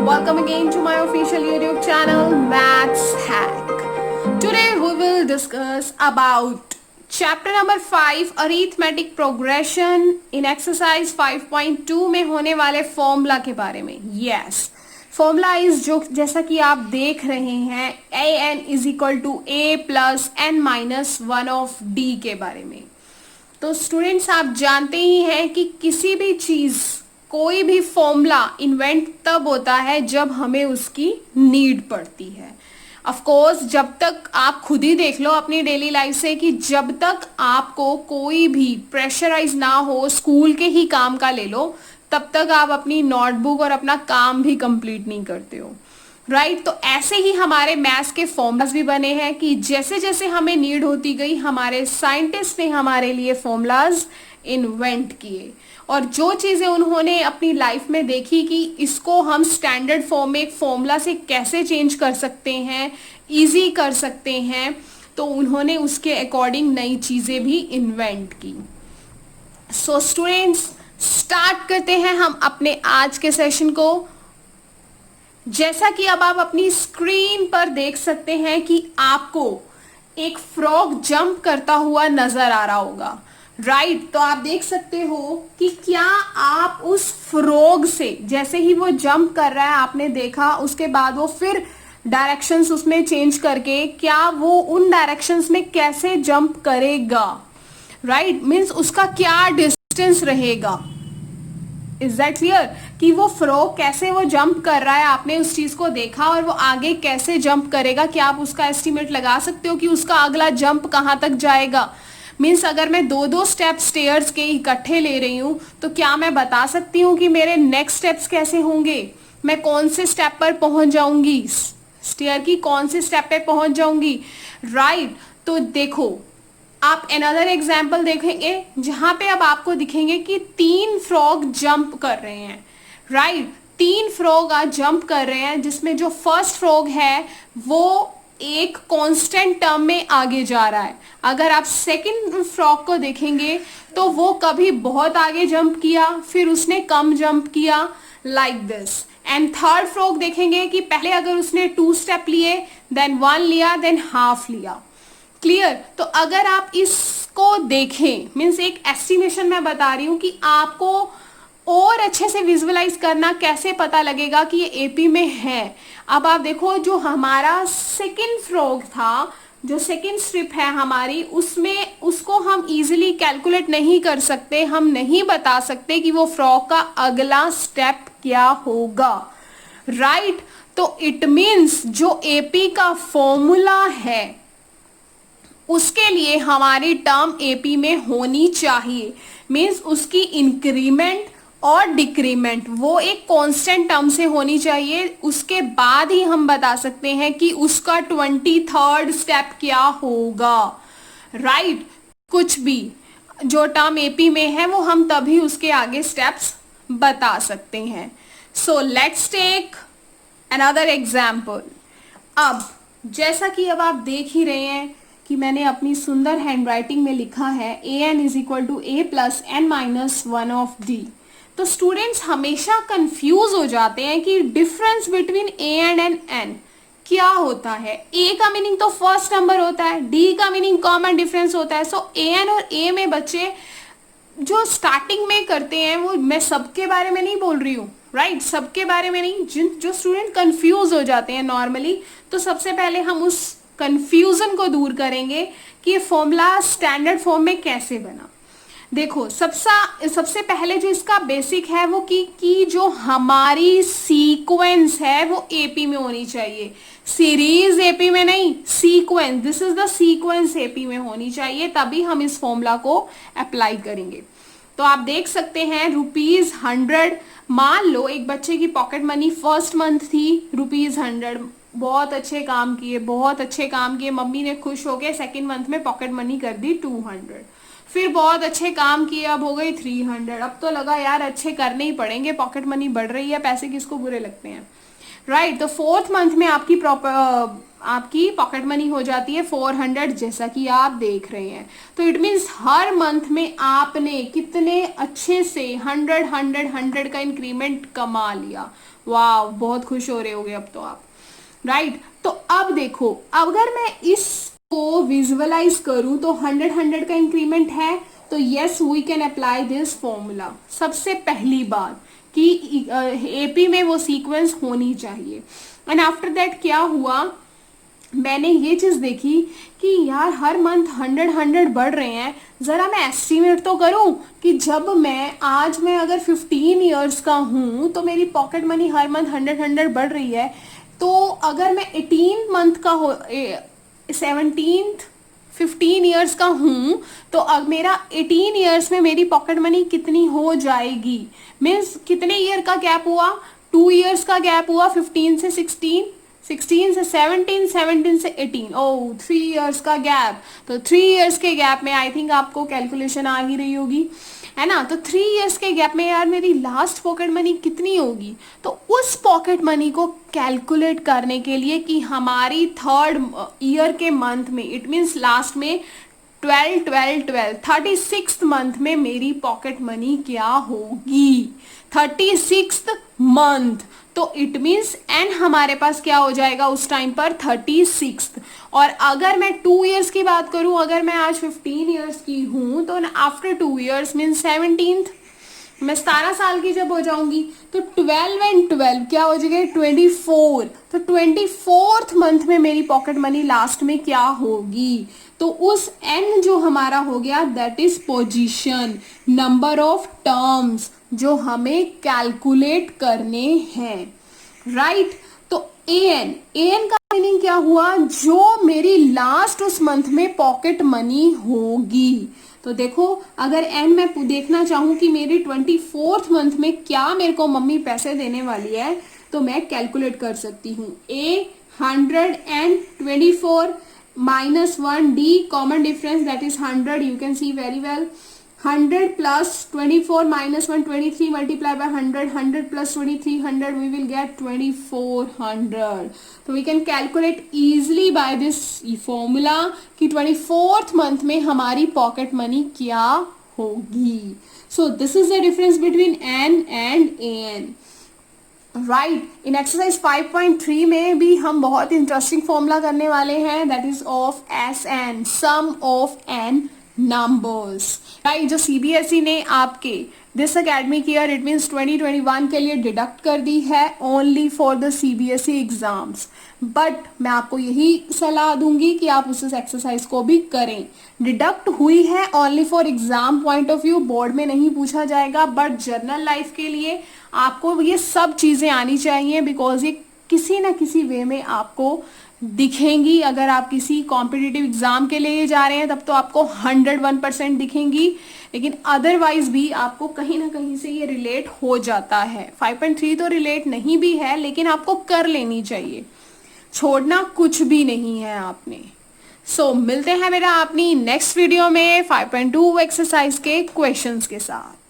Welcome again to my official YouTube channel Maths Hack. Today we will discuss about chapter number 5 arithmetic progression in exercise 5.2 में होने वाले formula के बारे में. Yes, formula is जो जैसा कि आप देख रहे हैं an is equal to a plus n minus 1 of d के बारे में. तो स्टूडेंट्स आप जानते ही हैं कि किसी भी चीज कोई भी फॉर्मूला इन्वेंट तब होता है जब हमें उसकी नीड पड़ती है. ऑफ कोर्स जब तक आप खुद ही देख लो अपनी डेली लाइफ से कि जब तक आपको कोई भी प्रेशराइज ना हो, स्कूल के ही काम का ले लो, तब तक आप अपनी नोटबुक और अपना काम भी कंप्लीट नहीं करते हो. राइट तो ऐसे ही हमारे मैथ्स के फॉर्मूलाज भी बने हैं कि जैसे जैसे हमें नीड होती गई हमारे साइंटिस्ट ने हमारे लिए फॉर्मूलाज इन्वेंट किए और जो चीजें उन्होंने अपनी लाइफ में देखी कि इसको हम स्टैंडर्ड फॉर्म में एक फॉर्मूला से कैसे चेंज कर सकते हैं, इजी कर सकते हैं, तो उन्होंने उसके अकॉर्डिंग नई चीजें भी इन्वेंट की. सो स्टूडेंट्स स्टार्ट करते हैं हम अपने आज के सेशन को. जैसा कि अब आप अपनी स्क्रीन पर देख सकते हैं कि आपको एक फ्रॉग जंप करता हुआ नजर आ रहा होगा. राइट तो आप देख सकते हो कि क्या आप उस फ्रॉग से जैसे ही वो जंप कर रहा है आपने देखा, उसके बाद वो फिर डायरेक्शंस उसमें चेंज करके क्या वो उन डायरेक्शंस में कैसे जंप करेगा. राइट मीन्स उसका क्या डिस्टेंस रहेगा. इज दैट क्लियर कि वो फ्रॉग कैसे वो जंप कर रहा है, आपने उस चीज को देखा और वो आगे कैसे जंप करेगा. क्या आप उसका एस्टिमेट लगा सकते हो कि उसका अगला जंप कहां तक जाएगा. मीन्स अगर मैं दो स्टेप स्टेयर्स के इकट्ठे ले रही हूं तो क्या मैं बता सकती हूँ कि मेरे नेक्स्ट स्टेप्स कैसे होंगे, मैं कौन से स्टेप पर पहुंच जाऊंगी, स्टेयर की कौन से स्टेप पे पहुंच जाऊंगी. राइट तो देखो आप अनदर एग्जाम्पल देखेंगे जहां पे अब आपको दिखेंगे कि 3 फ्रॉग जंप कर रहे हैं. राइट 3 फ्रॉग आज जंप कर रहे हैं जिसमें जो फर्स्ट फ्रॉग है वो एक कांस्टेंट टर्म में आगे जा रहा है. अगर आप सेकंड फ्रॉग को देखेंगे तो वो कभी बहुत आगे जंप किया, फिर उसने कम जंप किया, like this. And third frog देखेंगे कि पहले अगर उसने 2 स्टेप लिए, देन 1 लिया, देन हाफ लिया. क्लियर. तो अगर आप इसको देखें मीन्स एक एस्टिमेशन मैं बता रही हूं कि आपको और अच्छे से विजुअलाइज करना कैसे पता लगेगा कि ये एपी में है. अब आप देखो जो हमारा सेकंड फ्रॉग था, जो सेकंड स्ट्रिप है हमारी, उसमें उसको हम इजीली कैलकुलेट नहीं कर सकते, हम नहीं बता सकते कि वो फ्रॉग का अगला स्टेप क्या होगा. राइट तो इट मीन्स जो एपी का फॉर्मूला है उसके लिए हमारी टर्म एपी में होनी चाहिए. मीन्स उसकी इंक्रीमेंट और डिक्रीमेंट वो एक कांस्टेंट टर्म से होनी चाहिए. उसके बाद ही हम बता सकते हैं कि उसका 23rd स्टेप क्या होगा. राइट कुछ भी जो टर्म एपी में है वो हम तभी उसके आगे स्टेप्स बता सकते हैं. So let's take another example. अब जैसा कि अब आप देख ही रहे हैं कि मैंने अपनी सुंदर हैंडराइटिंग में लिखा है an is equal to a plus n minus 1 of d. तो स्टूडेंट्स हमेशा कंफ्यूज हो जाते हैं कि difference between a and n क्या होता है. a का मीनिंग तो फर्स्ट नंबर होता है, d का मीनिंग कॉमन डिफरेंस होता है. सो an और a में बच्चे जो स्टार्टिंग में करते हैं वो मैं सबके बारे में नहीं बोल रही हूँ. राइट सबके बारे में नहीं, जो स्टूडेंट कंफ्यूज हो जाते हैं नॉर्मली, तो सबसे पहले हम उस कंफ्यूजन को दूर करेंगे कि ये फॉर्मूला स्टैंडर्ड फॉर्म में कैसे बना. देखो सबसे पहले जो इसका बेसिक है वो कि जो हमारी सीक्वेंस है वो एपी में होनी चाहिए. सीरीज एपी में नहीं, sequence, this is the sequence AP में होनी चाहिए, तभी हम इस फॉर्मूला को अप्लाई करेंगे. तो आप देख सकते हैं ₹100. मान लो एक बच्चे की पॉकेट मनी फर्स्ट मंथ थी ₹100. बहुत अच्छे काम किए, बहुत अच्छे काम किए, मम्मी ने खुश होके सेकंड मंथ में पॉकेट मनी कर दी 200. फिर बहुत अच्छे काम किए, अब हो गई 300. अब तो लगा यार अच्छे करने ही पड़ेंगे, पॉकेट मनी बढ़ रही है, पैसे किसको बुरे लगते हैं. राइट। तो 4th मंथ में आपकी पॉकेट मनी हो जाती है 400, जैसा कि आप देख रहे हैं। तो इट मीन्स हर मंथ में आपने कितने अच्छे से 100 का इंक्रीमेंट कमा लिया। वाह, बहुत खुश हो रहे होगे अब तो आप, राइट। तो अब देखो, अगर मैं इसको विजुअलाइज करूं तो 100 का इंक्रीमेंट है, तो yes we can apply this formula. सबसे पहली बात कि एपी में वो सीक्वेंस होनी चाहिए। एंड आफ्टर दैट क्या हुआ, मैंने ये चीज देखी कि यार हर मंथ 100 बढ़ रहे हैं, जरा मैं एस्टिमेट तो करूं कि जब मैं अगर 15 इयर्स का हूं तो मेरी पॉकेट मनी हर मंथ 100 बढ़ रही है। तो अगर मैं 18 मंथ का हो 17th 15 इयर्स का हूं तो अब मेरा 18 इयर्स में मेरी पॉकेट मनी कितनी हो जाएगी। मीन्स कितने ईयर का गैप हुआ, 2 इयर्स का गैप हुआ, 15 से 16, 16 से 17, 17 से 18, ओह 3 इयर्स का गैप। तो 3 इयर्स के गैप में आई थिंक आपको कैलकुलेशन आ ही रही होगी, है ना। तो 3 इयर्स के गैप में यार मेरी लास्ट पॉकेट मनी कितनी होगी। तो उस पॉकेट मनी को कैलकुलेट करने के लिए कि हमारी 3rd ईयर के मंथ में, इट मीन्स लास्ट में 12 12 12 36th मंथ में मेरी पॉकेट मनी क्या होगी, 36th मंथ। तो इट मीन्स एन हमारे पास क्या हो जाएगा उस टाइम पर 36th। और अगर मैं 2 इयर्स की बात करूं, अगर मैं आज 15 इयर्स की हूं तो आफ्टर 2 इयर्स मीन्स 17th, मैं 17 साल की जब हो जाऊंगी तो 12 एंड 12 क्या हो जाएगा 24। तो 24th मंथ में मेरी पॉकेट मनी लास्ट में क्या होगी। तो उस एन जो हमारा हो गया that is position, number of terms जो हमें कैलकुलेट करने हैं, राइट। तो एन का मीनिंग क्या हुआ, जो मेरी लास्ट उस मंथ में पॉकेट मनी होगी। तो देखो, अगर एन मैं देखना चाहूं कि मेरी 24th मंथ में क्या मेरे को मम्मी पैसे देने वाली है, तो मैं कैलकुलेट कर सकती हूँ। 124 -1 d common difference that is 100, you can see very well. 100 plus 24 minus 1 23 multiplied by 100, 100 plus 23 100, we will get 2400. So we can calculate easily by this formula कि 24th month में हमारी pocket money क्या होगी. So this is the difference between N and AN. Right, in exercise 5.3 में भी हम बहुत interesting formula करने वाले हैं, that is of S N, sum of N numbers, right, जो सीबीएसई ने आपके this academic year it means 2021 के लिए डिडक्ट कर दी है only for the CBSE exams. But मैं आपको यही सलाह दूंगी कि आप उस एक्सरसाइज को भी करें। डिडक्ट हुई है only for exam point of view, board में नहीं पूछा जाएगा, बट जर्नल लाइफ के लिए आपको ये सब चीजें आनी चाहिए, बिकॉज ये किसी ना किसी वे में आपको दिखेंगी। अगर आप किसी कॉम्पिटिटिव एग्जाम के लिए जा रहे हैं तब तो आपको 101% दिखेंगी, लेकिन अदरवाइज भी आपको कहीं ना कहीं से ये रिलेट हो जाता है। 5.3 तो रिलेट नहीं भी है, लेकिन आपको कर लेनी चाहिए, छोड़ना कुछ भी नहीं है आपने। सो मिलते हैं मेरा अपनी नेक्स्ट वीडियो में 5.2 एक्सरसाइज के क्वेश्चंस के साथ।